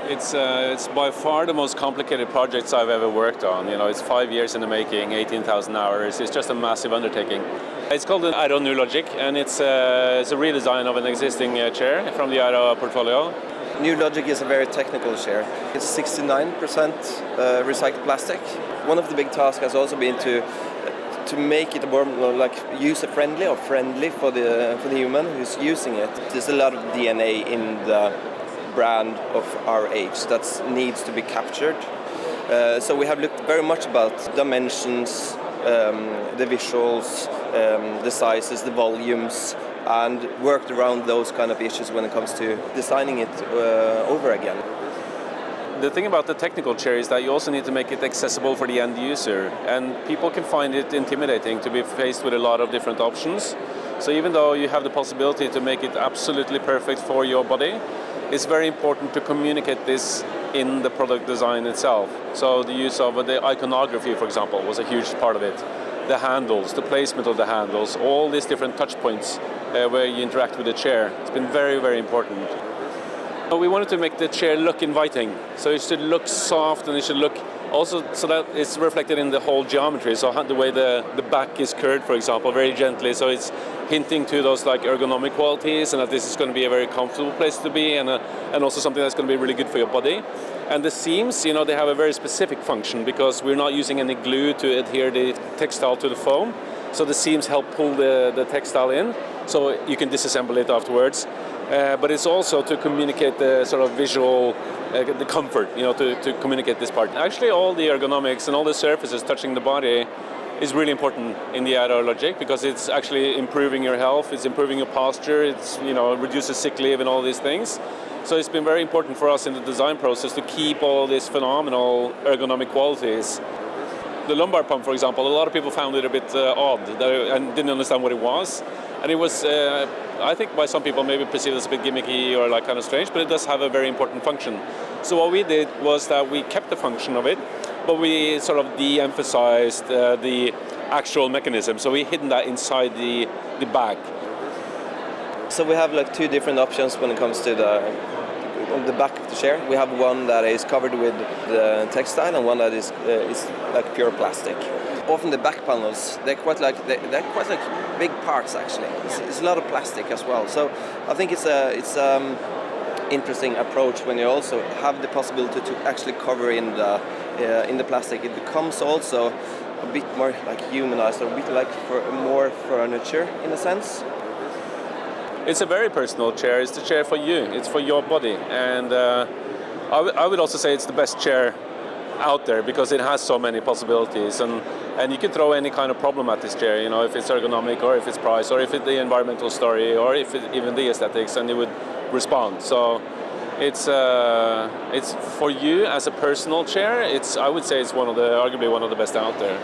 It's by far the most complicated projects I've ever worked on. You know, it's 5 years in the making, 18,000 hours. It's just a massive undertaking. It's called an Aero New Logic, and it's a redesign of an existing chair from the Aero portfolio. New Logic is a very technical chair. It's 69% recycled plastic. One of the big tasks has also been to make it more like user-friendly or friendly for the human who's using it. There's a lot of DNA in the brand of our age that needs to be captured. So we have looked very much about dimensions, the visuals, the sizes, the volumes, and worked around those kind of issues when it comes to designing it over again. The thing about the technical chair is that you also need to make it accessible for the end user, and people can find it intimidating to be faced with a lot of different options. So even though you have the possibility to make it absolutely perfect for your body, it's very important to communicate this in the product design itself. So the use of the iconography, for example, was a huge part of it. The handles, the placement of the handles, all these different touch points where you interact with the chair. It's been very, very important. We wanted to make the chair look inviting, so it should look soft and it should look also so that it's reflected in the whole geometry. So the way the back is curved, for example, very gently, so it's hinting to those like ergonomic qualities, and that this is going to be a very comfortable place to be, and also something that's going to be really good for your body. And the seams, you know, they have a very specific function because we're not using any glue to adhere the textile to the foam. So the seams help pull the textile in, so you can disassemble it afterwards. But it's also to communicate the sort of visual, the comfort, you know, to communicate this part. Actually, all the ergonomics and all the surfaces touching the body is really important in the Aero Logic because it's actually improving your health, it's improving your posture, it's, you know, reduces sick leave and all these things. So it's been very important for us in the design process to keep all these phenomenal ergonomic qualities. The lumbar pump, for example, a lot of people found it a bit odd and didn't understand what it was. And it was, I think by some people maybe perceived as a bit gimmicky or like kind of strange, but it does have a very important function. So what we did was that we kept the function of it, but we sort of de-emphasized the actual mechanism. So we hidden that inside the bag. So we have like two different options when it comes to on the back of the chair. We have one that is covered with the textile and one that is like pure plastic. Often the back panels, they're quite like big parts actually. It's a lot of plastic as well. So I think it's interesting approach when you also have the possibility to actually cover in the plastic. It becomes also a bit more like humanized, or a bit like more furniture in a sense. It's a very personal chair. It's the chair for you. It's for your body, and I would also say it's the best chair out there because it has so many possibilities, and you can throw any kind of problem at this chair. You know, if it's ergonomic, or if it's price, or if it's the environmental story, or if it's even the aesthetics, and it would respond. So it's for you as a personal chair. I would say it's arguably one of the best out there.